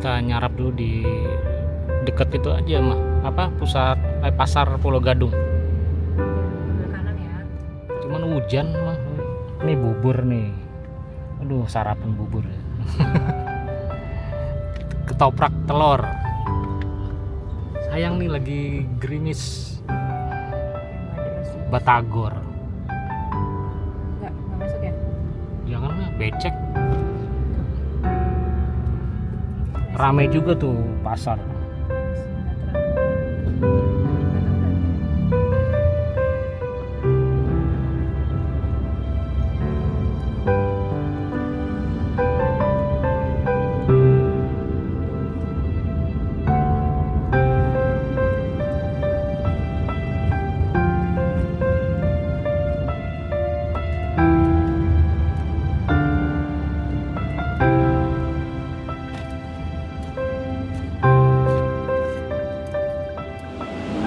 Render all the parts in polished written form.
Kita nyarap dulu di deket itu aja mah, pusat pasar Pulau Gadung. Kanan ya. Cuman hujan mah. Ini bubur nih. Aduh, sarapan bubur. Ketoprak telur. Sayang nih lagi gerimis. Batagor. Enggak masuk ya. Jangan lah, becek. Rame juga tuh pasar.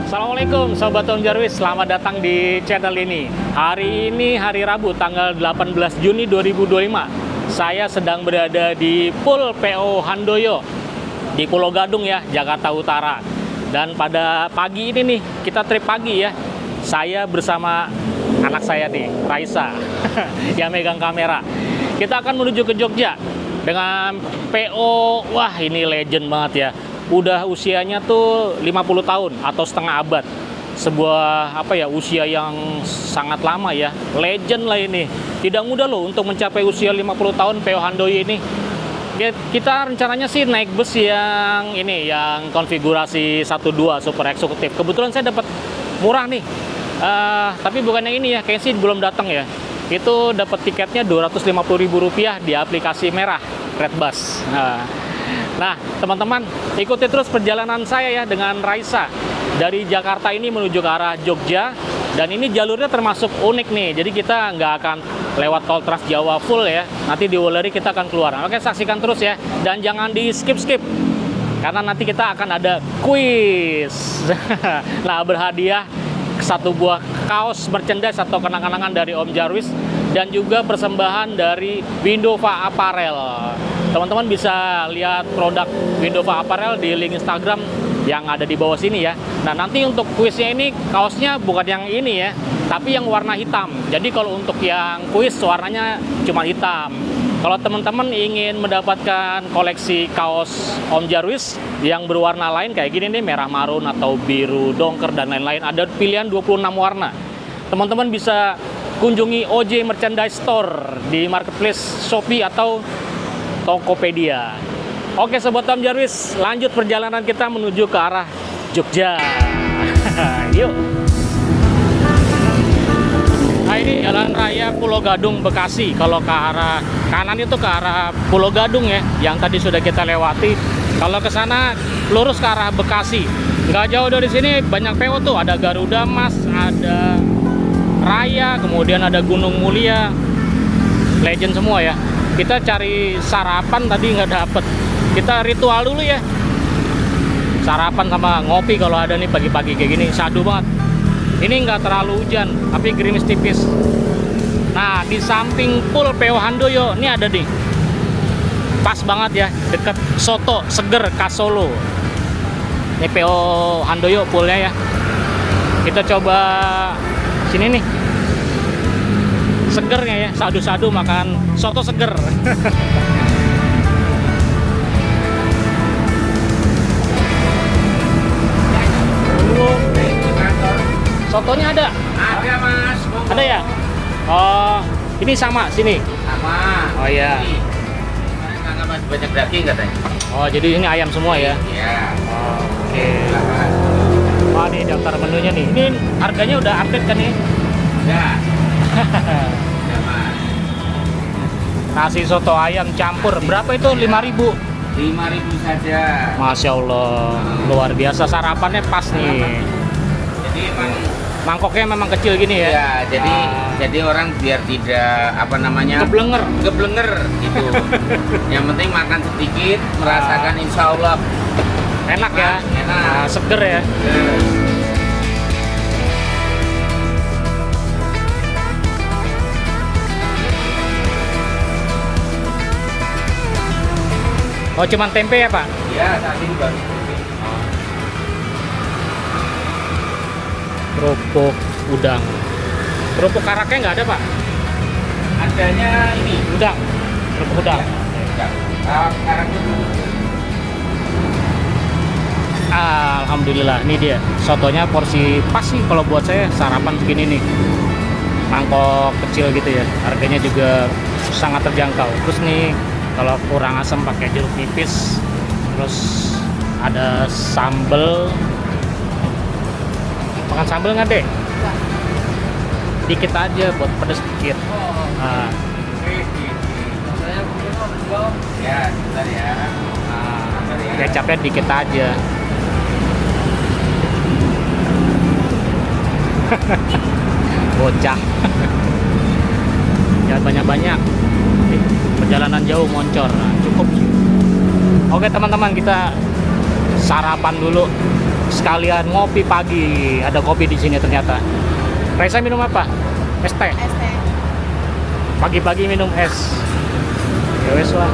Assalamualaikum Sobat Om Jarvis, selamat datang di channel ini. Hari ini hari Rabu tanggal 18 Juni 2025. Saya sedang berada di Pool PO Handoyo di Pulau Gadung ya, Jakarta Utara. Dan pada pagi ini nih, kita trip pagi ya. Saya bersama anak saya nih, Raisa, yang megang kamera. Kita akan menuju ke Jogja dengan PO, wah ini legend banget ya. Udah usianya tuh 50 tahun atau setengah abad. Sebuah usia yang sangat lama ya. Legend lah ini. Tidak mudah loh untuk mencapai usia 50 tahun PO Handoyo ini. Kita rencananya sih naik bus yang ini, yang konfigurasi 12 super eksekutif. Kebetulan saya dapat murah nih. Tapi bukan yang ini ya, kayaknya sih belum datang ya. Itu dapat tiketnya Rp250.000 di aplikasi merah Redbus. Nah, teman-teman, ikuti terus perjalanan saya ya dengan Raisa dari Jakarta ini menuju ke arah Jogja. Dan ini jalurnya termasuk unik nih, jadi kita nggak akan lewat tol Trans Jawa full ya. Nanti di Wuleri kita akan keluar. Oke, saksikan terus ya, dan jangan di skip karena nanti kita akan ada kuis. Nah, berhadiah satu buah kaos merchandise atau kenang-kenangan dari Om Jarvis, dan juga persembahan dari Windova Apparel. Teman-teman bisa lihat produk Windova Apparel di link Instagram yang ada di bawah sini ya. Nah, nanti untuk kuisnya ini kaosnya bukan yang ini ya, tapi yang warna hitam. Jadi kalau untuk yang kuis warnanya cuma hitam. Kalau teman-teman ingin mendapatkan koleksi kaos Om Jarvis yang berwarna lain kayak gini nih, merah marun atau biru dongker dan lain-lain, ada pilihan 26 warna. teman-teman bisa kunjungi OJ Merchandise Store di marketplace Shopee atau Tokopedia. Oke Sobat Tom Jarvis, lanjut perjalanan kita menuju ke arah Jogja. Yuk. Nah ini Jalan Raya Pulau Gadung Bekasi. Kalau ke arah kanan itu ke arah Pulau Gadung ya, yang tadi sudah kita lewati. Kalau ke sana lurus ke arah Bekasi. Nggak jauh dari sini banyak PO tuh, ada Garuda Mas, ada Raya, kemudian ada Gunung Mulia, legend semua ya. Kita cari sarapan tadi nggak dapet. Kita ritual dulu ya. Sarapan sama ngopi kalau ada nih pagi-pagi kayak gini, sadu banget. Ini nggak terlalu hujan, tapi gerimis tipis. Nah, di samping pool PO Handoyo, ini ada nih. Pas banget ya, deket soto seger khas Solo. Ini PO Handoyo poolnya ya. Kita coba sini nih. Segernya ya, sadu-sadu makan soto seger. Sotonya ada? Ada Mas. Ada ya? Oh, ini sama sini. Sama. Oh iya. Karena masih banyak daging katanya. Oh, jadi ini ayam semua ya? Iya. Oke. Silakan. Wah, ini daftar menunya nih. Ini harganya udah update kan nih? Ya. Ya Mas. Nasi soto ayam campur. Berapa itu? 5.000. 5.000 saja. Masya Allah. Luar biasa, sarapannya pas nih. Jadi emang Mangkoknya memang kecil gini ya? ya, jadi Ah. jadi orang biar tidak apa namanya Keblenger. geblenger gitu. Yang penting makan sedikit, merasakan insya Allah Enak ya? Enak. Nah, seger ya? Oh, cuman tempe ya Pak? Ya, saat ini baru. Kerupuk udang. Kerupuk karaknya nggak ada Pak? Adanya ini. Udang. Kerupuk udang. Ya. Sekarang itu Alhamdulillah, ini dia sotonya porsi pas sih kalau buat saya sarapan segini nih, mangkok kecil gitu ya, harganya juga sangat terjangkau. Terus nih kalau kurang asam pakai jeruk nipis, terus ada sambel. Makan sambel nggak deh? Dikit aja buat pedes dikit. Nah, ya, sebentar ya. kecapnya dikit aja. Bocah. Jangan banyak-banyak. Nih, perjalanan jauh moncor. Nah, cukup sih. Oke teman-teman, kita sarapan dulu. Sekalian ngopi pagi. Ada kopi di sini ternyata. Raisa minum apa? Es teh. Es teh. Pagi-pagi minum es. Ya wes lah.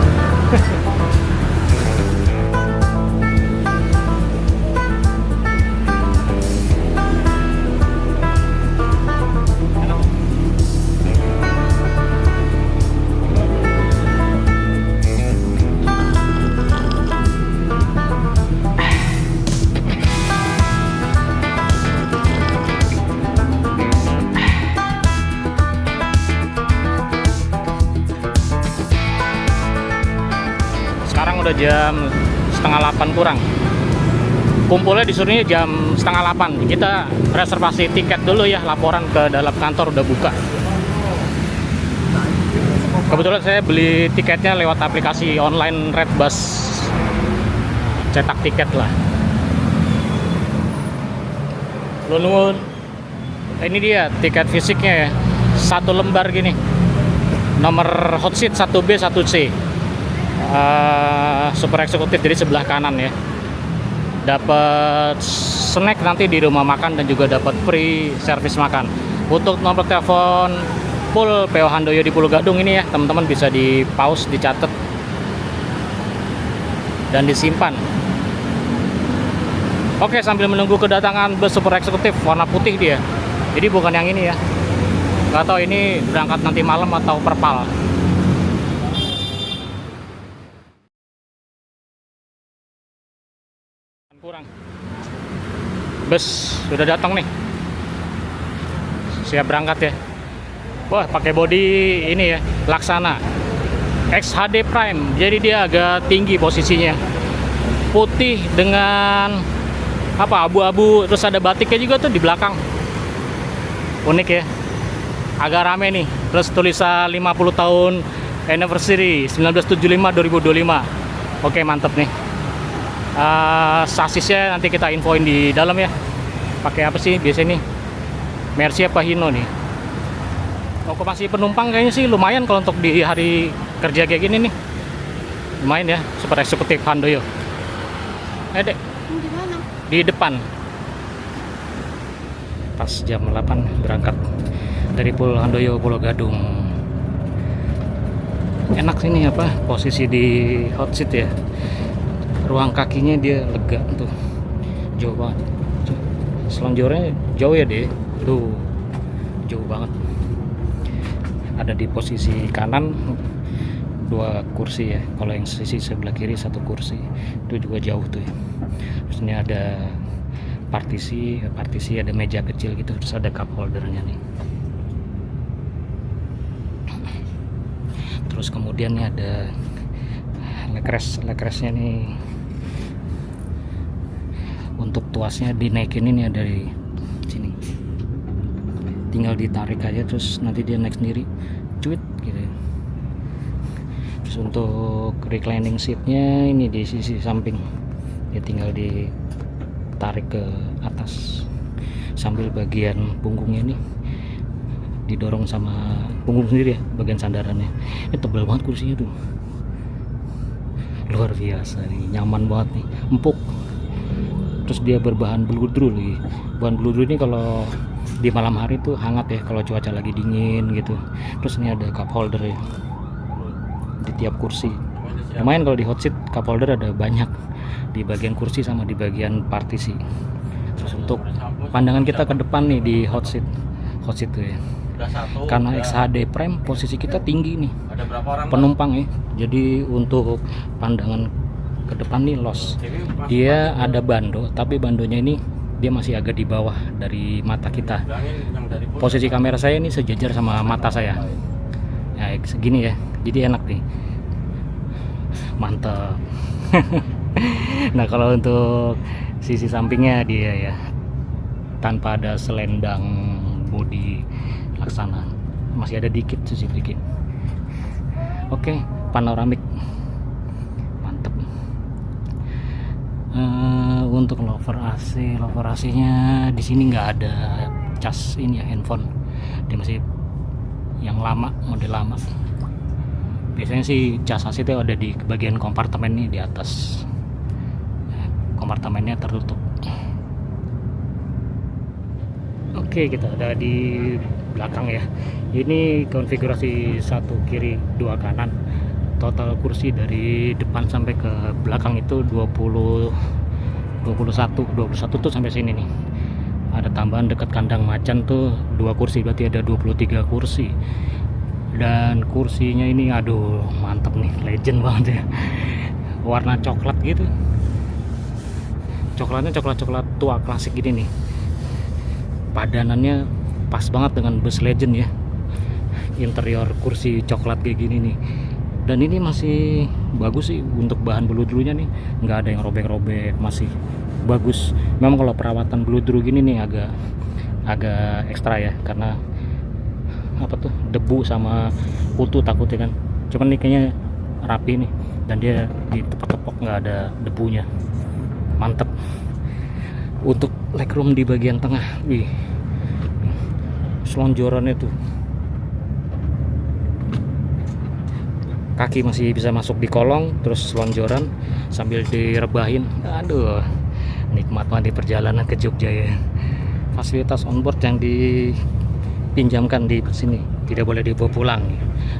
Sekarang udah jam setengah 8 kurang. Kumpulnya disuruhnya jam setengah 8. Kita reservasi tiket dulu ya, laporan ke dalam kantor udah buka. Kebetulan saya beli tiketnya lewat aplikasi online Redbus. Cetak tiket lah. Nuwun. Ini dia tiket fisiknya ya. Satu lembar gini. Nomor hot seat 1B 1C. Super eksekutif, jadi sebelah kanan ya. Dapat snack nanti di rumah makan dan juga dapat free servis makan. Untuk nomor telepon pool PO Handoyo di Pulau Gadung ini ya, teman-teman bisa di pause, dicatat dan disimpan. Oke, sambil menunggu kedatangan bus super eksekutif warna putih dia. Jadi bukan yang ini ya. Nggak tahu ini berangkat nanti malam atau perpal. Kurang. Bus sudah datang nih. siap berangkat ya. Wah, pakai bodi ini ya, Laksana XHD Prime. Jadi dia agak tinggi posisinya. Putih dengan apa, abu-abu, terus ada batiknya juga tuh di belakang. Unik ya. Agak rame nih. Terus tulisan 50 tahun anniversary 1975-2025. Oke, mantep nih. Sasisnya nanti kita infoin di dalam ya. Pakai apa sih biasanya nih? Mercy apa Hino nih? Okupasi penumpang kayaknya sih lumayan kalau untuk di hari kerja kayak gini nih. Lumayan ya, super eksekutif Handoyo. Dek, Di mana? di depan. Pas jam 8 berangkat dari Pul Handoyo Pulau Gadung. Enak sini apa, posisi di hot seat ya. Ruang kakinya dia lega tuh. Jauh banget. Selonjorannya jauh ya deh. Tuh. Jauh banget. Ada di posisi kanan 2 kursi ya. Kalau yang sisi sebelah kiri 1 kursi. Itu juga jauh tuh ya. Terus ini ada partisi ada meja kecil gitu, terus ada cup holdernya nih. Terus kemudian nih ada lekresnya nih. Untuk tuasnya dinaikin ini ya dari sini. Tinggal ditarik aja terus nanti dia naik sendiri, cuit gitu. Terus untuk reclining seatnya ini di sisi samping, dia tinggal ditarik ke atas sambil bagian punggungnya nih didorong sama punggung sendiri ya, bagian sandarannya. Ini tebal banget kursinya tuh, luar biasa nih, nyaman banget nih, empuk. Terus dia berbahan beludru nih. Bahan beludru ini kalau di malam hari tuh hangat ya, kalau cuaca lagi dingin gitu. Terus ini ada cup holder ya di tiap kursi. Lumayan kalau di hot seat cup holder ada banyak di bagian kursi sama di bagian partisi. Terus untuk pandangan kita ke depan nih di hot seat tuh ya. Karena XHD Prime posisi kita tinggi nih penumpang ya, jadi untuk pandangan ke depan nih los. Dia ada bando, tapi bandonya ini dia masih agak di bawah dari mata kita. Posisi kamera saya ini sejajar sama mata saya ya, segini ya, jadi enak nih, mantap. Nah kalau untuk sisi sampingnya dia ya tanpa ada selendang bodi Laksana, masih ada dikit sisi dikit. Oke, panoramik mantep. Untuk lover AC nya di sini nggak ada cas ini ya, handphone. Dia masih yang lama, model lama. Biasanya sih cas AC itu ada di bagian kompartemen nih di atas. Kompartemennya tertutup. Oke, kita ada di belakang ya. Ini konfigurasi 1 kiri 2 kanan. Total kursi dari depan sampai ke belakang itu 21 tuh sampai sini nih. Ada tambahan dekat kandang macan tuh 2 kursi, berarti ada 23 kursi. Dan kursinya ini aduh mantep nih, legend banget ya. Warna coklat gitu. Coklatnya coklat tua klasik gini nih. Padanannya pas banget dengan bus legend ya. Interior kursi coklat kayak gini nih. Dan ini masih bagus sih untuk bahan beludrunya nih, nggak ada yang robek-robek, masih bagus. Memang kalau perawatan beludru gini nih agak ekstra ya, karena apa tuh, debu sama kutu takutnya kan. Cuman nih kayaknya rapi nih, dan dia ditepok-tepok nggak ada debunya, mantep. Untuk legroom di bagian tengah, wih, selonjorannya tuh, kaki masih bisa masuk di kolong, terus selonjoran sambil direbahin. Aduh, nikmat banget di perjalanan ke Jogja ya. Fasilitas onboard yang dipinjamkan di sini tidak boleh dibawa pulang.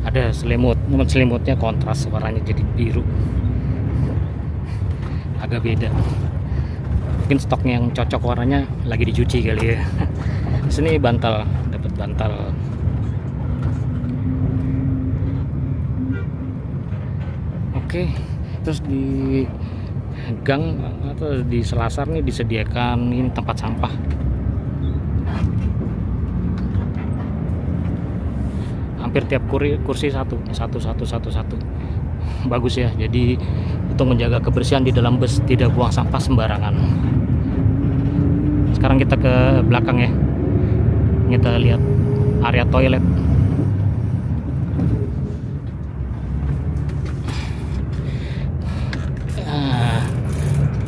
Ada selimut, namun selimutnya kontras, warnanya jadi biru, agak beda. Mungkin stoknya yang cocok warnanya lagi dicuci kali ya. Di sini bantal, dapat bantal. Oke, terus di gang atau di selasar nih disediakan ini tempat sampah. hampir tiap kursi satu. Bagus ya, jadi untuk menjaga kebersihan di dalam bus, tidak buang sampah sembarangan. Sekarang kita ke belakang ya, kita lihat area toilet.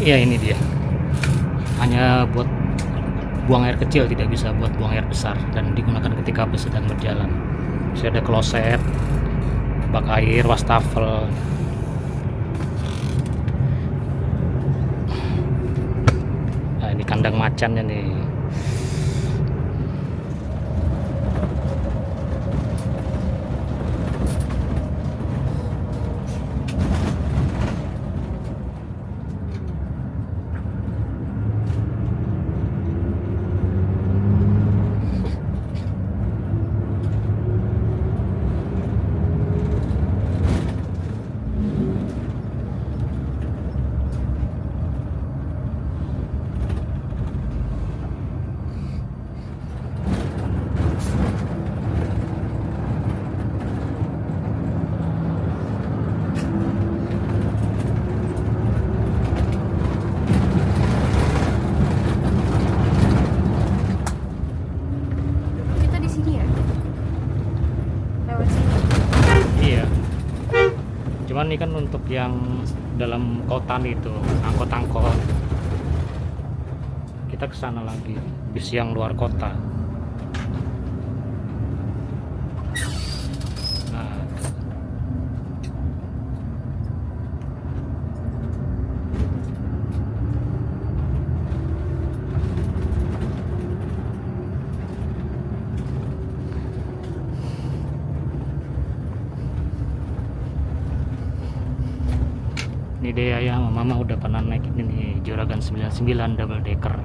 Ya ini dia, hanya buat buang air kecil, tidak bisa buat buang air besar, dan digunakan ketika bus sedang berjalan. Bisa ada kloset, bak air, wastafel. Nah, ini kandang macannya nih. Kita di sini ya. Lewat sini. Iya. Cuman ini kan untuk yang dalam kota nih, itu angkot-angkot. Kita ke sana lagi, bis yang luar kota. Nah, ini deh ayah sama mama udah pernah naik ini nih, Juragan 99 double decker.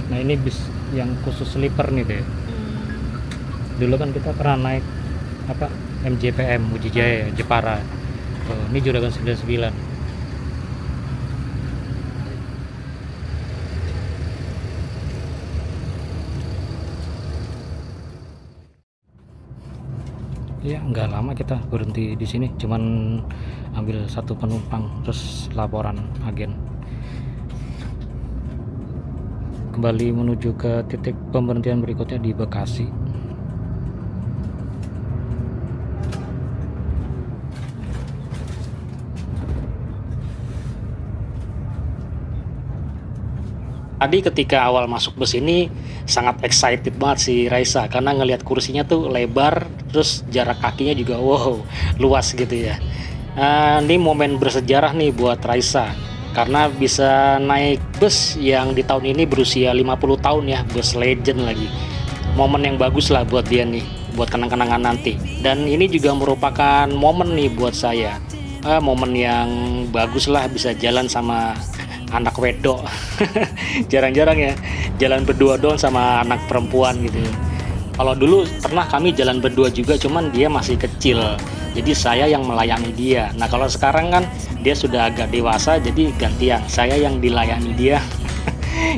Nah ini bis yang khusus sleeper nih deh. Dulu kan kita pernah naik apa, MJPM Uji Jaya Jepara. Oh, ini Juragan 99. Ya nggak lama kita berhenti di sini, cuman ambil satu penumpang terus laporan agen. Kembali menuju ke titik pemberhentian berikutnya di Bekasi. Tadi ketika awal masuk bus ini sangat excited banget si Raisa, karena ngelihat kursinya tuh lebar, terus jarak kakinya juga wow luas gitu ya. Ini momen bersejarah nih buat Raisa, karena bisa naik bus yang di tahun ini berusia 50 tahun ya, bus legend lagi. Momen yang bagus lah buat dia nih, buat kenang-kenangan nanti. Dan ini juga merupakan momen nih buat saya, momen yang bagus lah bisa jalan sama anak wedok. Jarang-jarang ya jalan berdua doang sama anak perempuan gitu. Kalau dulu pernah kami jalan berdua juga, cuman dia masih kecil, jadi saya yang melayani dia. Nah kalau sekarang kan dia sudah agak dewasa, jadi gantian saya yang dilayani dia.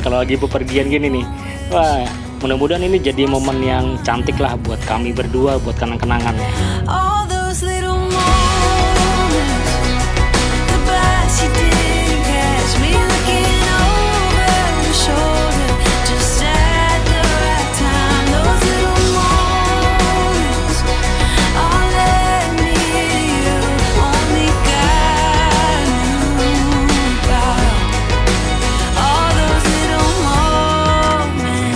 Kalau lagi bepergian gini nih, wah mudah-mudahan ini jadi momen yang cantik lah buat kami berdua, buat kenang-kenangan ya. All those little moments, the bus you didn't catch me looking over your shoulder, just at the right time. Those little moments, all let me you, only God knew about. All those little moments.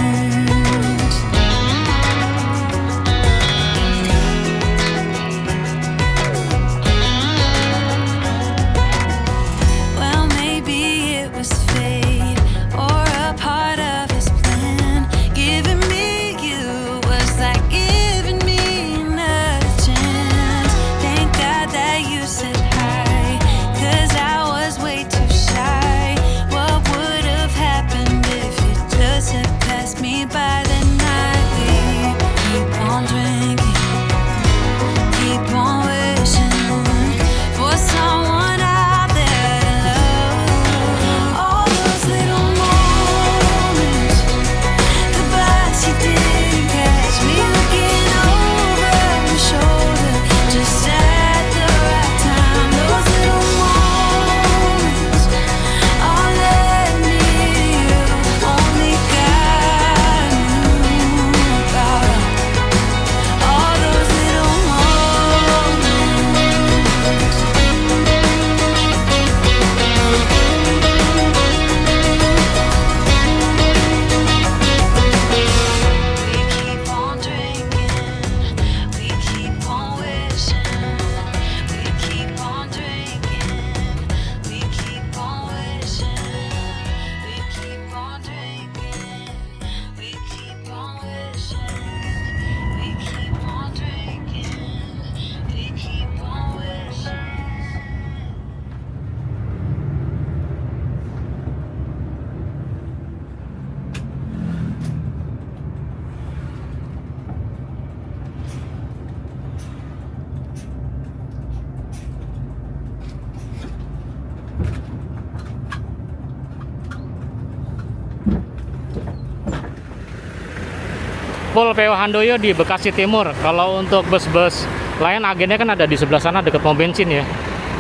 Pul PO Handoyo di Bekasi Timur. Kalau untuk bus-bus lain agennya kan ada di sebelah sana dekat pom bensin ya.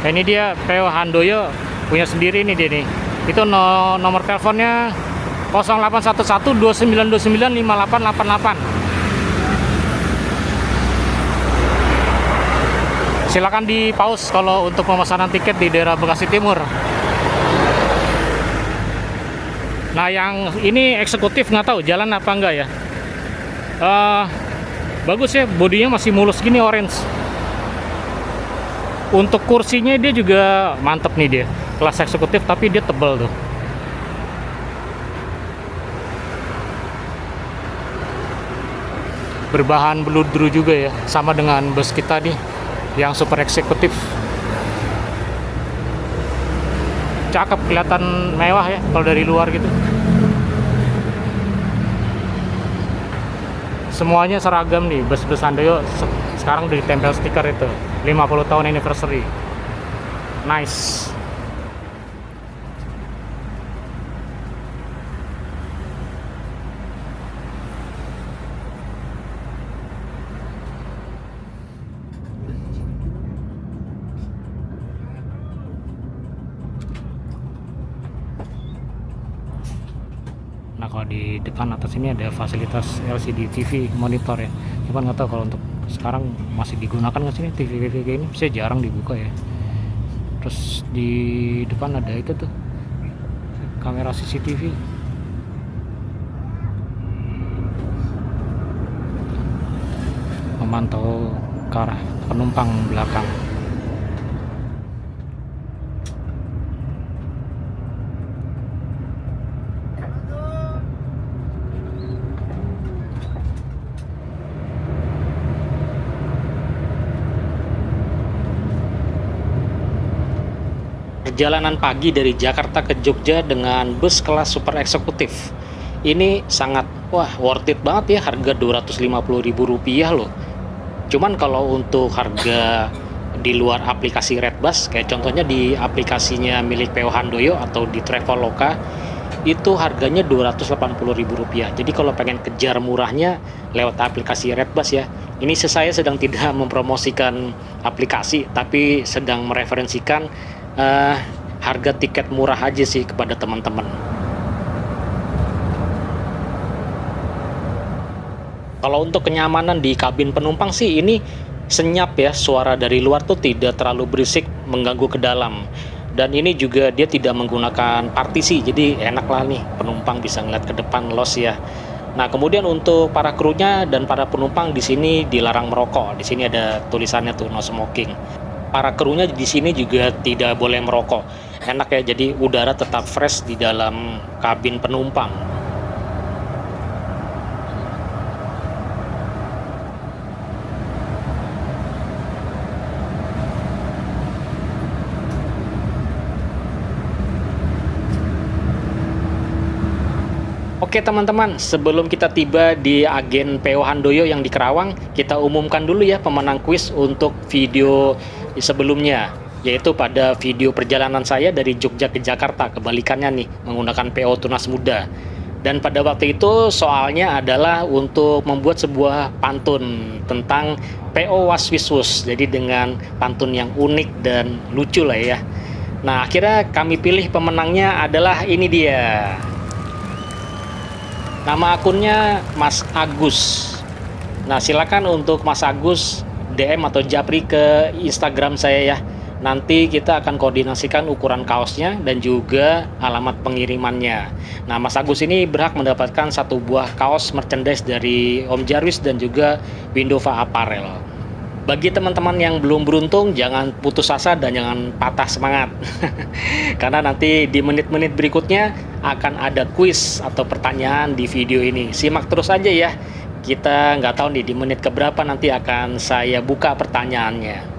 Nah, ini dia PO Handoyo punya sendiri nih dia nih. Itu nomor teleponnya 0811 2929 5888. Silakan di pause kalau untuk pemesanan tiket di daerah Bekasi Timur. Nah, yang ini eksekutif nggak tahu jalan apa enggak ya. Bagus ya, bodinya masih mulus gini, orange. Untuk kursinya dia juga mantep nih dia, kelas eksekutif tapi dia tebal tuh. Berbahan beludru juga ya, sama dengan bus kita nih yang super eksekutif. Cakep, kelihatan mewah ya kalau dari luar gitu. Semuanya seragam nih, bus-bus Handoyo sekarang udah ditempel stiker itu 50 tahun anniversary. Nice. Nah, kalau di depan atas ini ada fasilitas LCD TV monitor ya. Cuman nggak tahu kalau untuk sekarang masih digunakan nggak sih TV kayak ini? Saya jarang dibuka ya. Terus di depan ada itu tuh kamera CCTV. Memantau ke arah penumpang belakang. Perjalanan pagi dari Jakarta ke Jogja dengan bus kelas super eksekutif ini sangat worth it banget ya, harga Rp250.000 loh. Cuman kalau untuk harga di luar aplikasi Redbus, kayak contohnya di aplikasinya milik PO Handoyo atau di Traveloka, itu harganya Rp280.000. Jadi kalau pengen kejar murahnya lewat aplikasi Redbus ya. Ini saya sedang tidak mempromosikan aplikasi, tapi sedang mereferensikan harga tiket murah aja sih kepada teman-teman. Kalau untuk kenyamanan di kabin penumpang sih ini senyap ya, suara dari luar tuh tidak terlalu berisik mengganggu ke dalam. Dan ini juga dia tidak menggunakan partisi, jadi enak lah nih penumpang bisa ngeliat ke depan los ya. Nah, kemudian untuk para krunya dan para penumpang di sini dilarang merokok. Di sini ada tulisannya tuh no smoking. Para krunya di sini juga tidak boleh merokok. Enak ya, jadi udara tetap fresh di dalam kabin penumpang. Oke teman-teman, sebelum kita tiba di agen PO Handoyo yang di Kerawang, kita umumkan dulu ya pemenang kuis untuk video sebelumnya, yaitu pada video perjalanan saya dari Jogja ke Jakarta, kebalikannya nih, menggunakan PO Tunas Muda. Dan pada waktu itu soalnya adalah untuk membuat sebuah pantun tentang PO Waswiswus, jadi dengan pantun yang unik dan lucu lah ya. Nah, akhirnya kami pilih pemenangnya adalah ini dia. Nama akunnya Mas Agus. Nah, silakan untuk Mas Agus DM atau japri ke Instagram saya ya. Nanti kita akan koordinasikan ukuran kaosnya dan juga alamat pengirimannya. Nah, Mas Agus ini berhak mendapatkan satu buah kaos merchandise dari Om Jarwis dan juga Windova Apparel. Bagi teman-teman yang belum beruntung, jangan putus asa dan jangan patah semangat. Karena nanti di menit-menit berikutnya akan ada kuis atau pertanyaan di video ini. Simak terus aja ya. Kita nggak tahu nih di menit keberapa nanti akan saya buka pertanyaannya.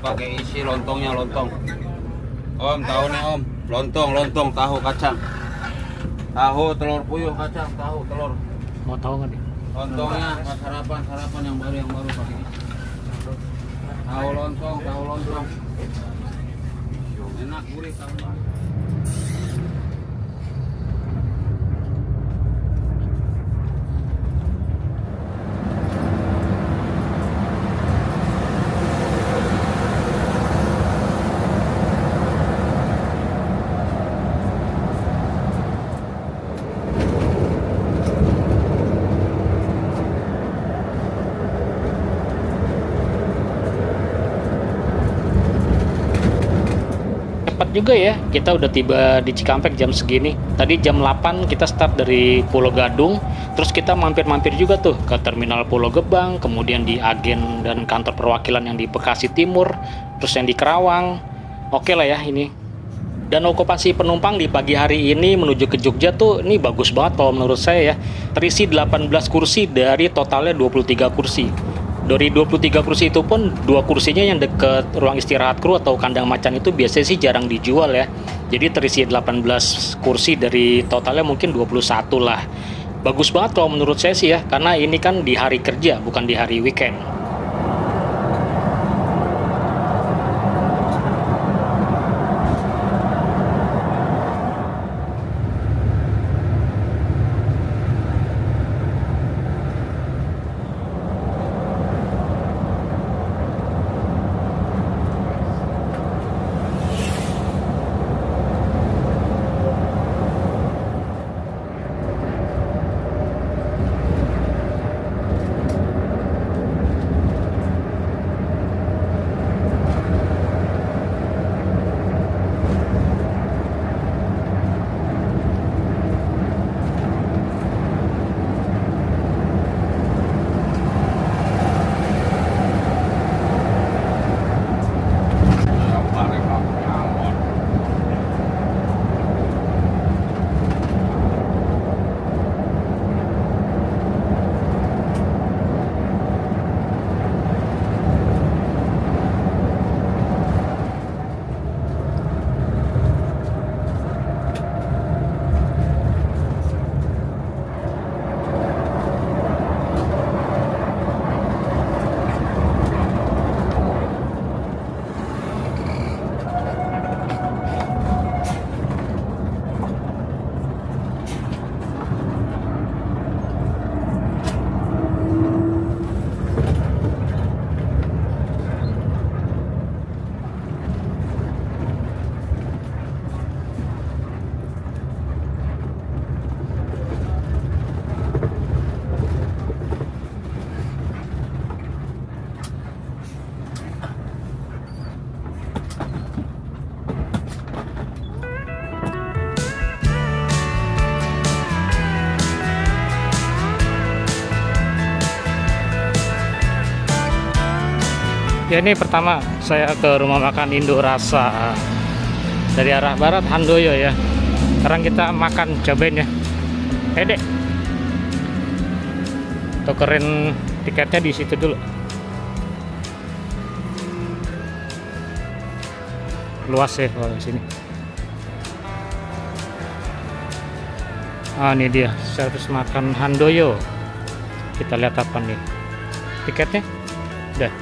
pakai isi lontongnya, lontong. Om, tahu nih Om, lontong tahu kacang. Tahu telur puyuh kacang, tahu telur. Mau tahu nggak nih? Lontongnya sarapan yang baru pakai isi. Tahu lontong. Enak gurih tahu. Cepat juga ya, kita udah tiba di Cikampek jam segini. Tadi jam 8 kita start dari Pulau Gadung, terus kita mampir-mampir juga tuh ke Terminal Pulau Gebang, kemudian di agen dan kantor perwakilan yang di Bekasi Timur, terus yang di Kerawang. Oke lah ya ini. Dan okupasi penumpang di pagi hari ini menuju ke Jogja tuh ini bagus banget kalau menurut saya ya. Terisi 18 kursi dari totalnya 23 kursi. Dari 23 kursi itu pun 2 kursinya yang deket ruang istirahat kru atau kandang macan itu biasanya sih jarang dijual ya. Jadi terisi 18 kursi dari totalnya mungkin 21 lah. Bagus banget kalau menurut saya sih ya, karena ini kan di hari kerja bukan di hari weekend. Ya ini pertama saya ke rumah makan Indo Rasa dari arah barat Handoyo ya. Sekarang kita makan, cobain ya. Dek, tukerin tiketnya di situ dulu. Luas ya kalau di sini. Ah ini dia servis makan Handoyo. Kita lihat apa nih tiketnya. Udah.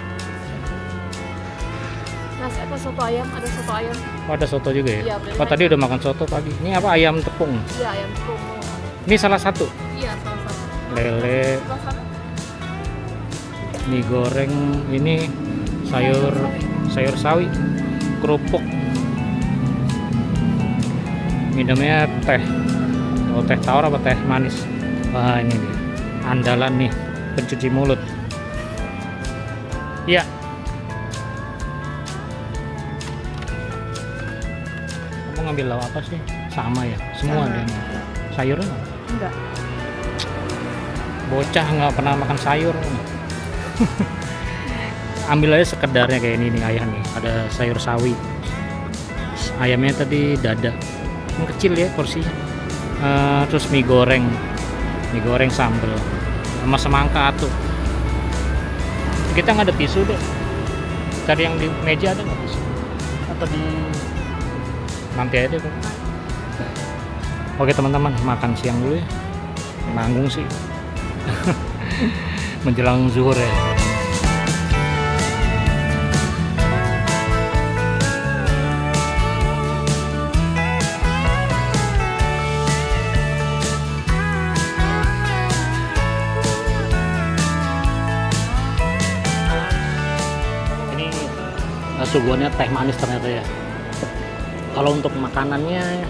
Nasi apa soto ayam? Ada soto ayam. Oh, ada soto juga ya? Iya, Oh tadi udah makan soto pagi. Ini apa, ayam tepung? Iya, ayam tepung. Ini salah satu. Iya, salah satu. Lele, Sebelah sana. mie goreng, ini sayur sawi, kerupuk. Minumnya teh. Oh, teh tawar apa teh manis? Wah, ini dia. Andalan nih, pencuci mulut. Iya. Kamu ngambil lauk apa sih? Sama ya? Semua Sama. ada nih. Sayurnya nggak? Enggak. Bocah nggak pernah makan sayur. Ambil aja sekedarnya kayak ini nih ayah nih. Ada sayur sawi. Ayamnya tadi dada. Yang kecil ya porsinya. Terus mie goreng sambal sama semangka atuh. Kita nggak ada tisu deh. Cari yang di meja ada nggak, Bos? Atau di nanti aja kok. Oke teman-teman, makan siang dulu ya. Nanggung sih. Menjelang zuhur ya. Ini suguhannya teh manis ternyata ya. Kalau untuk makanannya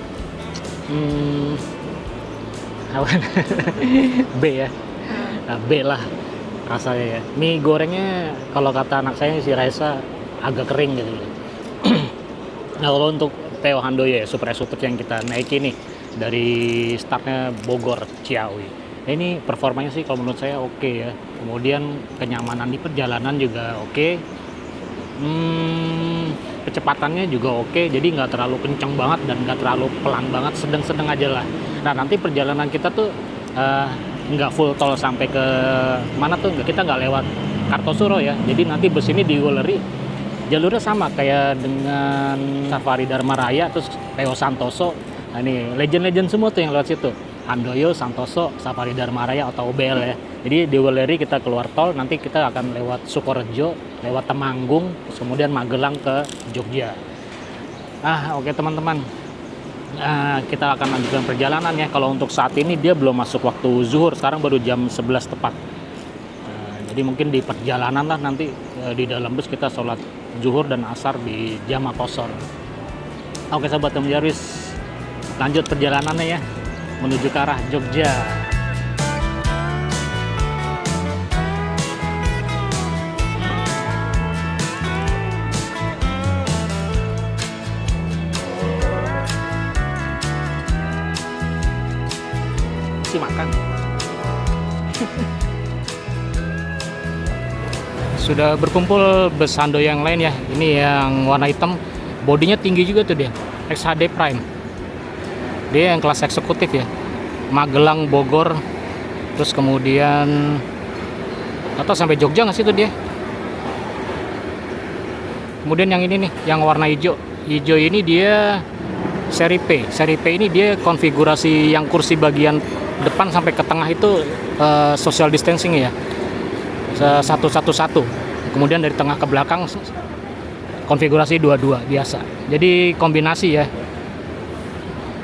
B ya. Nah, B lah rasanya ya. Mie gorengnya kalau kata anak saya si Raisa agak kering gitu. Nah kalau untuk PO Handoyo ya, Super Exotic yang kita naiki nih dari startnya Bogor Ciawi. Nah, ini performanya sih kalau menurut saya oke ya. Kemudian kenyamanan di perjalanan juga oke. Kecepatannya juga oke, jadi nggak terlalu kenceng banget dan nggak terlalu pelan banget, sedang-sedang aja lah. Nah nanti perjalanan kita tuh nggak full tol sampai ke mana tuh, kita nggak lewat Kartosuro ya. Jadi nanti bus ini di Wuleri jalurnya sama kayak dengan Safari Dharma Raya, terus PO Santoso. Nah ini legend-legend semua tuh yang lewat situ. Handoyo, Santoso, Safari Dharma Raya atau OBL ya. Jadi di Wuleri kita keluar tol, nanti kita akan lewat Sukorejo, lewat Temanggung, terus kemudian Magelang ke Jogja. Oke teman-teman, kita akan lanjutkan perjalanan ya. Kalau untuk saat ini dia belum masuk waktu zuhur, sekarang baru jam 11 tepat. Jadi mungkin di perjalanan lah nanti di dalam bus kita sholat zuhur dan asar di Jama Qashar. Oke sahabat Om Jarwis, lanjut perjalanannya ya, menuju ke arah Jogja. Makan. Sudah berkumpul bus Handoyo yang lain ya. Ini yang warna hitam, bodinya tinggi juga tuh dia, XHD Prime. Dia yang kelas eksekutif ya. Magelang, Bogor, terus kemudian atau sampai Jogja nggak sih tuh dia. Kemudian yang ini nih, yang warna hijau. Hijau ini dia seri P. Seri P ini dia konfigurasi yang kursi bagian depan sampai ke tengah itu social distancing ya, 1-1-1. Kemudian dari tengah ke belakang konfigurasi 2-2 biasa. Jadi kombinasi ya.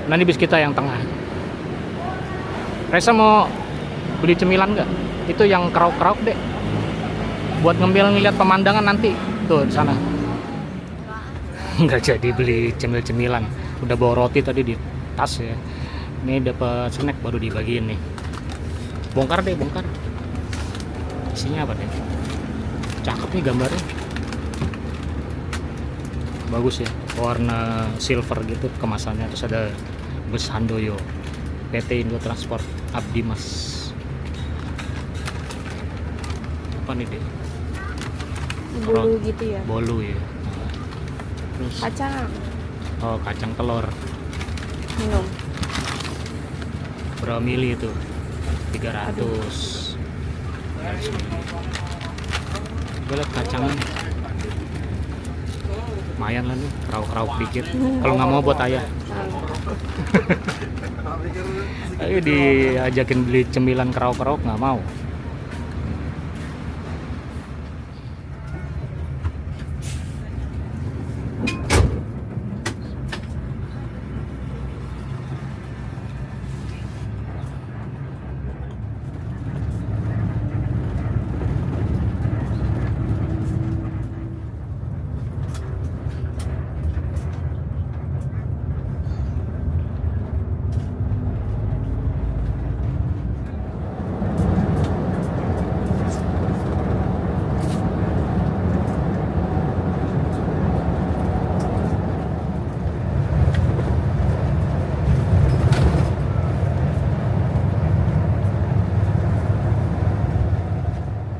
Nah ini bis kita yang tengah. Reza mau beli cemilan nggak? Itu yang krauk-krauk deh. Buat ngembil ngeliat pemandangan nanti. Tuh di sana. Nggak jadi beli cemil-cemilan. Udah bawa roti tadi di tas ya. Ini dapat snack baru dibagiin nih. Bongkar deh, bongkar. Isinya apa deh? Cakep nih gambarnya. Bagus ya, warna silver gitu kemasannya. Terus ada bus Handoyo, PT Indo Transport Abdi Mas. Apa nih deh? Bolu gitu ya. Bolu ya. Terus Kacang. oh kacang telur. Minum. Berapa mili itu? 300. Gue liat kacangnya lumayan lah nih, krauk-krauk dikit. Kalau nggak mau buat ayah. Ayo diajakin beli cemilan krauk-krauk nggak mau.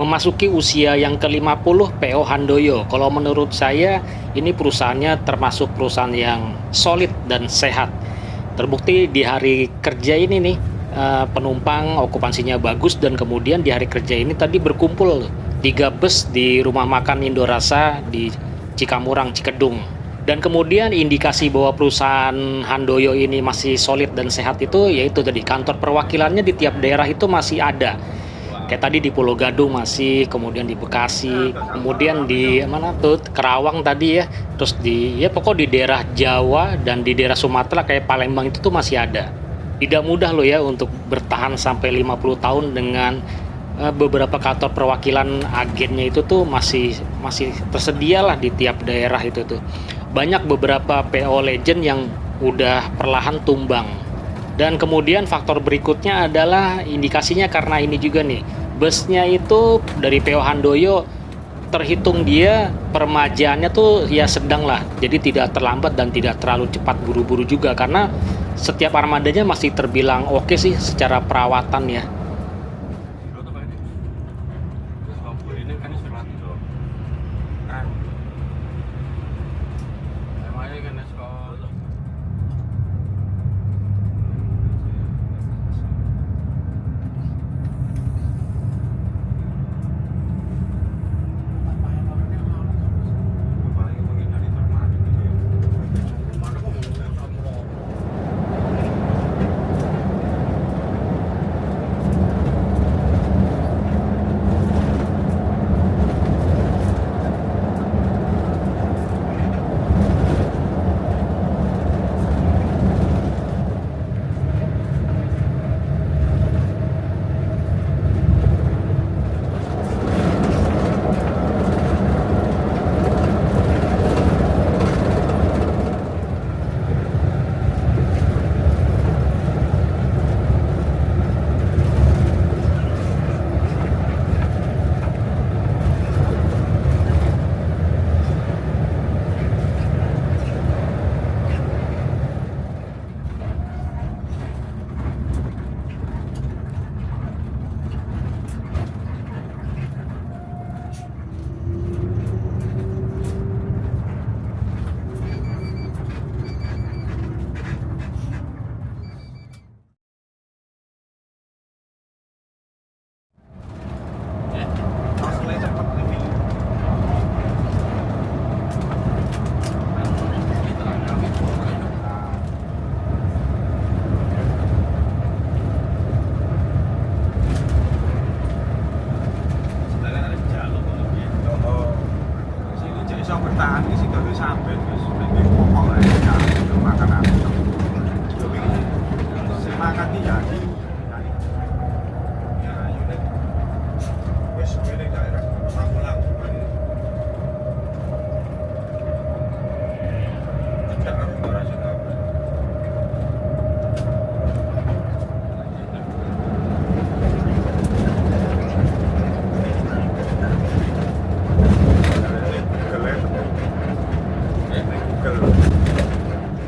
Memasuki usia yang ke-50 PO Handoyo. Kalau menurut saya ini perusahaannya termasuk perusahaan yang solid dan sehat. Terbukti di hari kerja ini nih penumpang okupansinya bagus, dan kemudian di hari kerja ini tadi berkumpul 3 bus di rumah makan Indorasa di Cikamurang, Cikedung. Dan kemudian indikasi bahwa perusahaan Handoyo ini masih solid dan sehat itu yaitu tadi kantor perwakilannya di tiap daerah itu masih ada. Kayak tadi di Pulau Gadung masih, kemudian di Bekasi, kemudian di mana tuh Kerawang tadi ya, terus di ya pokok di daerah Jawa dan di daerah Sumatera kayak Palembang itu tuh masih ada. Tidak mudah loh ya untuk bertahan sampai 50 tahun dengan beberapa kantor perwakilan agennya itu tuh masih tersedia lah di tiap daerah itu tuh. Banyak beberapa PO legend yang udah perlahan tumbang. Dan kemudian faktor berikutnya adalah indikasinya karena ini juga nih, busnya itu dari PO Handoyo terhitung dia permajaannya tuh ya sedang lah, jadi tidak terlambat dan tidak terlalu cepat buru-buru juga karena setiap armadanya masih terbilang oke sih secara perawatan ya.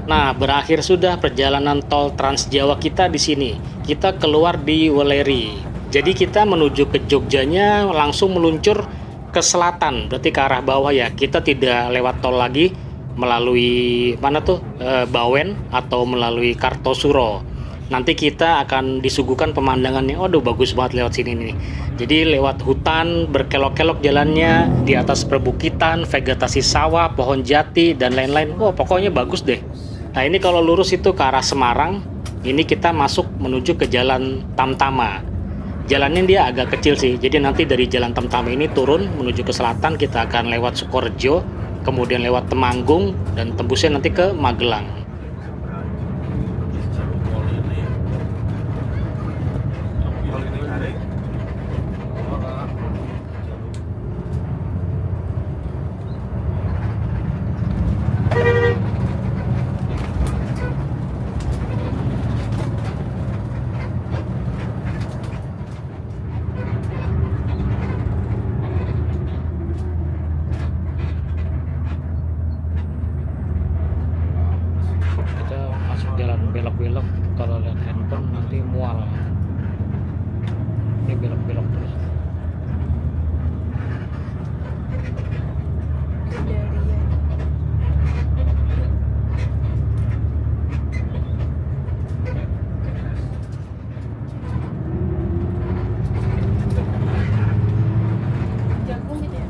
Nah, berakhir sudah perjalanan tol Trans Jawa kita di sini. Kita keluar di Weleri. Jadi kita menuju ke Jogjanya langsung meluncur ke selatan, berarti ke arah bawah ya. Kita tidak lewat tol lagi melalui mana tuh Bawen atau melalui Kartosuro. Nanti kita akan disuguhkan pemandangannya. Aduh, bagus banget lewat sini nih. Jadi lewat hutan berkelok-kelok jalannya, di atas perbukitan, vegetasi sawah, pohon jati dan lain-lain. Wah, pokoknya bagus deh. Nah, ini kalau lurus itu ke arah Semarang, ini kita masuk menuju ke Jalan Tamtama. Jalannya dia agak kecil sih, jadi nanti dari Jalan Tamtama ini turun menuju ke selatan, kita akan lewat Sukorejo, kemudian lewat Temanggung, dan tembusnya nanti ke Magelang. Belok-belok, kalau lihat handphone nanti mual. Ini belok-belok terus. Jagung gitu ya?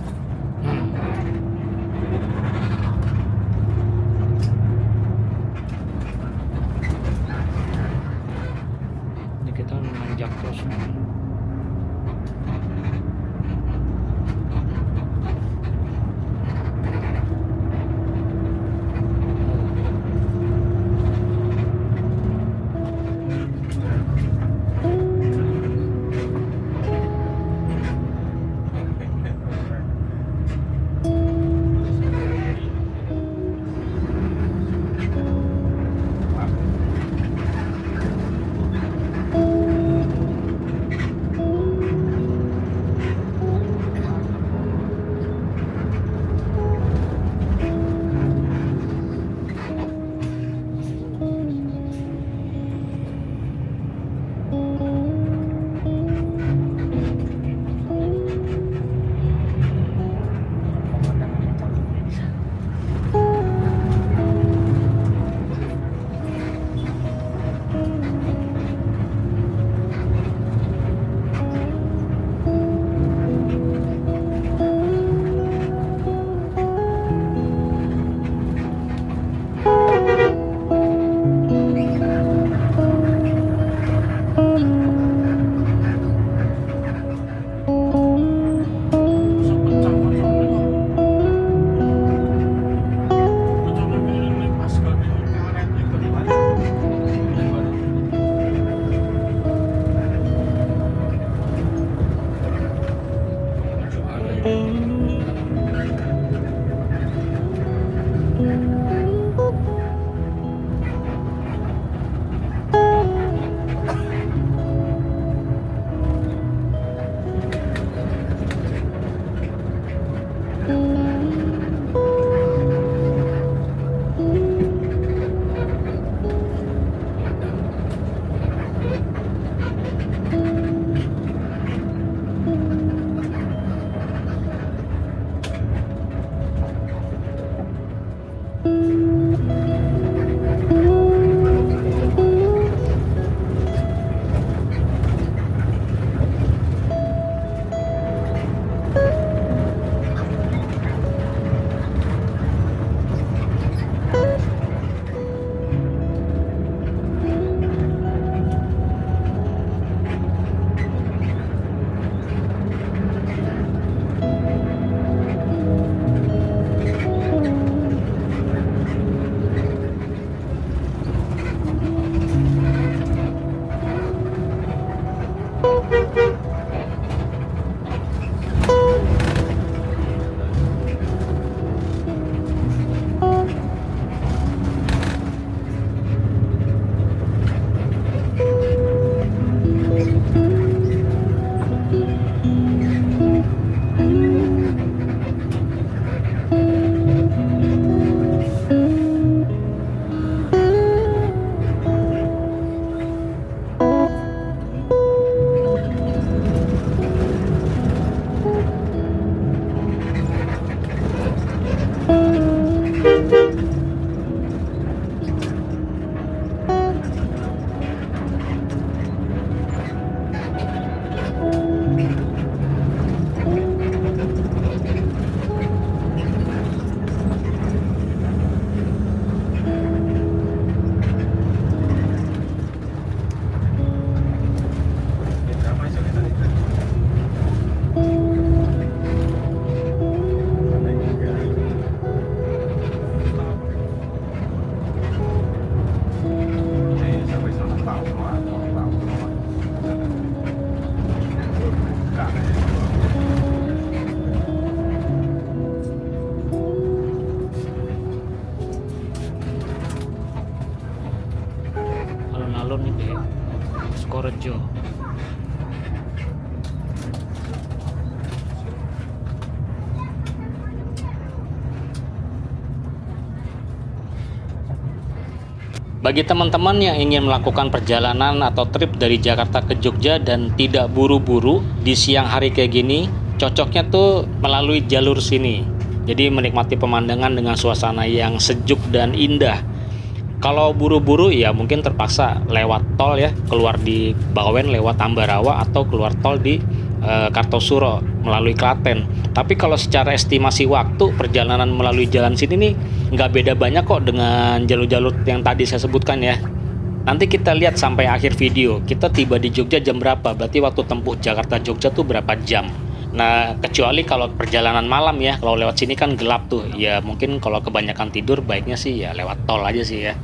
Sukorejo. Bagi teman-teman yang ingin melakukan perjalanan atau trip dari Jakarta ke Jogja dan tidak buru-buru di siang hari kayak gini, cocoknya tuh melalui jalur sini. Jadi menikmati pemandangan dengan suasana yang sejuk dan indah. Kalau buru-buru ya mungkin terpaksa lewat tol ya, keluar di Bawen lewat Ambarawa atau keluar tol di Kartosuro melalui Klaten. Tapi kalau secara estimasi waktu perjalanan melalui jalan sini nih nggak beda banyak kok dengan jalur-jalur yang tadi saya sebutkan ya. Nanti kita lihat sampai akhir video kita tiba di Jogja jam berapa, berarti waktu tempuh Jakarta Jogja tuh berapa jam. Nah kecuali kalau perjalanan malam ya, kalau lewat sini kan gelap tuh ya, mungkin kalau kebanyakan tidur baiknya sih ya lewat tol aja sih ya.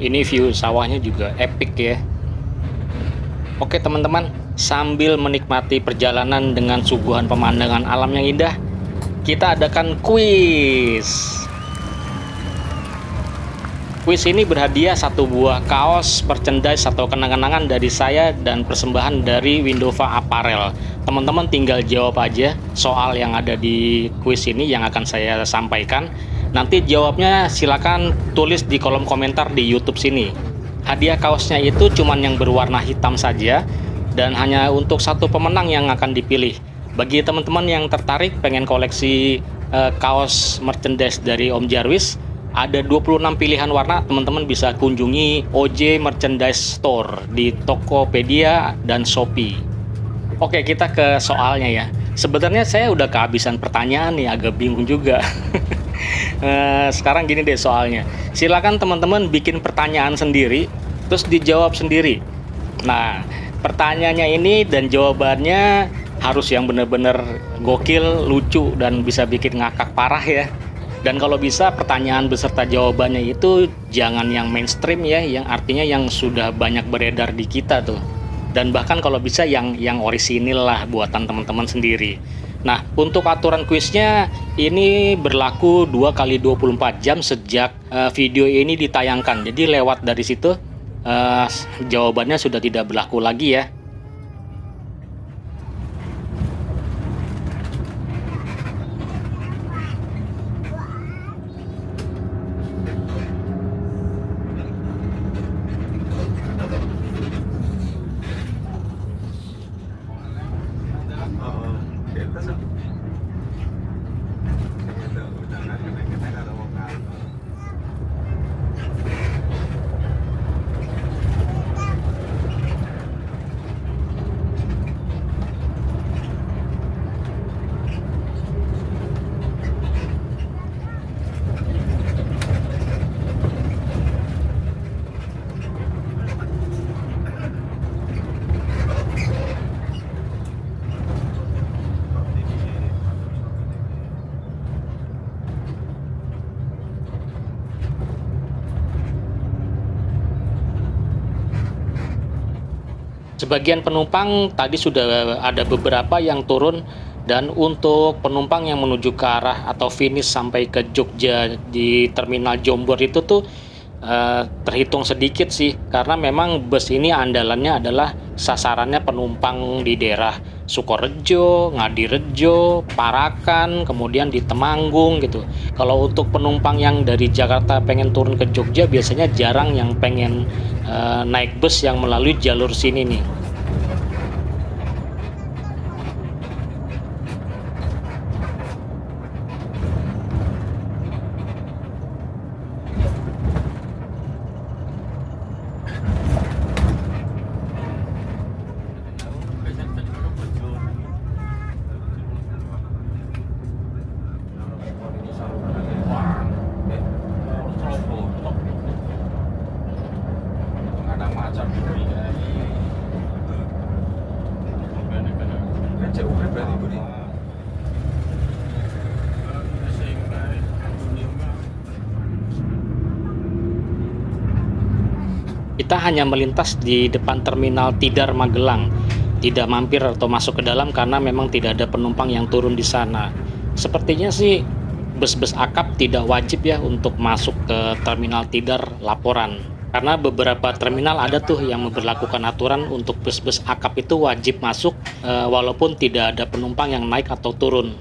Ini view sawahnya juga epic ya. Oke teman-teman, sambil menikmati perjalanan dengan suguhan pemandangan alam yang indah, kita adakan kuis. Kuis ini berhadiah satu buah kaos, merchandise atau kenang-kenangan dari saya dan persembahan dari Windova Apparel. Teman-teman tinggal jawab aja soal yang ada di kuis ini yang akan saya sampaikan. Nanti jawabnya silakan tulis di kolom komentar di YouTube sini. Hadiah kaosnya itu cuman yang berwarna hitam saja dan hanya untuk satu pemenang yang akan dipilih. Bagi teman-teman yang tertarik pengen koleksi kaos merchandise dari Om Jarwis, ada 26 pilihan warna. Teman-teman bisa kunjungi OJ Merchandise Store di Tokopedia dan Shopee. Oke, kita ke soalnya ya. Sebenarnya saya udah kehabisan pertanyaan nih, agak bingung juga. Sekarang gini deh soalnya, silakan teman-teman bikin pertanyaan sendiri terus dijawab sendiri. Nah pertanyaannya ini dan jawabannya harus yang bener-bener gokil, lucu dan bisa bikin ngakak parah ya. Dan kalau bisa pertanyaan beserta jawabannya itu jangan yang mainstream ya, yang artinya yang sudah banyak beredar di kita tuh. Dan bahkan kalau bisa yang orisinil lah buatan teman-teman sendiri. Nah, untuk aturan kuisnya ini berlaku 2x24 jam sejak video ini ditayangkan. Jadi lewat dari situ jawabannya sudah tidak berlaku lagi ya. Sebagian penumpang tadi sudah ada beberapa yang turun, dan untuk penumpang yang menuju ke arah atau finish sampai ke Jogja di Terminal Jombor itu tuh terhitung sedikit sih, karena memang bus ini andalannya adalah sasarannya penumpang di daerah Sukorejo, Ngadirejo, Parakan, kemudian di Temanggung gitu. Kalau untuk penumpang yang dari Jakarta pengen turun ke Jogja biasanya jarang yang pengen naik bus yang melalui jalur sini nih. Kita hanya melintas di depan terminal Tidar Magelang, tidak mampir atau masuk ke dalam karena memang tidak ada penumpang yang turun di sana. Sepertinya sih bus-bus akap tidak wajib ya untuk masuk ke terminal Tidar laporan. Karena beberapa terminal ada tuh yang memberlakukan aturan untuk bus-bus akap itu wajib masuk walaupun tidak ada penumpang yang naik atau turun.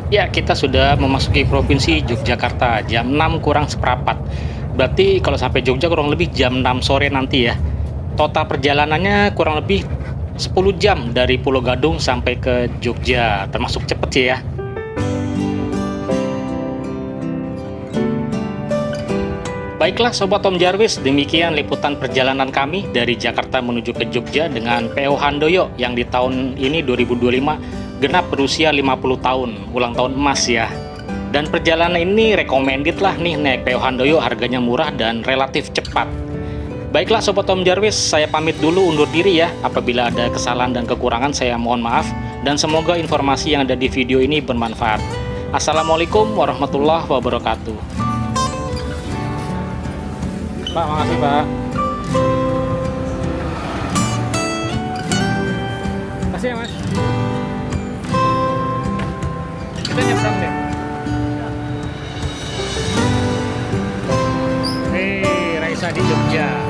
Ya, kita sudah memasuki Provinsi Yogyakarta jam 6 kurang seperempat. Berarti kalau sampai Jogja kurang lebih jam 6 sore nanti ya. Total perjalanannya kurang lebih 10 jam dari Pulau Gadung sampai ke Jogja. Termasuk cepet sih ya. Baiklah Sobat Om Jarvis, demikian liputan perjalanan kami dari Jakarta menuju ke Jogja dengan PO Handoyo yang di tahun ini 2025 genap berusia 50 tahun, ulang tahun emas ya. Dan perjalanan ini recommended lah nih naik PO Handoyo, harganya murah dan relatif cepat. Baiklah Sobat Om Jarvis, saya pamit dulu undur diri ya. Apabila ada kesalahan dan kekurangan saya mohon maaf, dan semoga informasi yang ada di video ini bermanfaat. Assalamualaikum warahmatullahi wabarakatuh. Pak, makasih Pak. Makasih ya Mas. Kita nyebrang deh. Raisa di Jogja.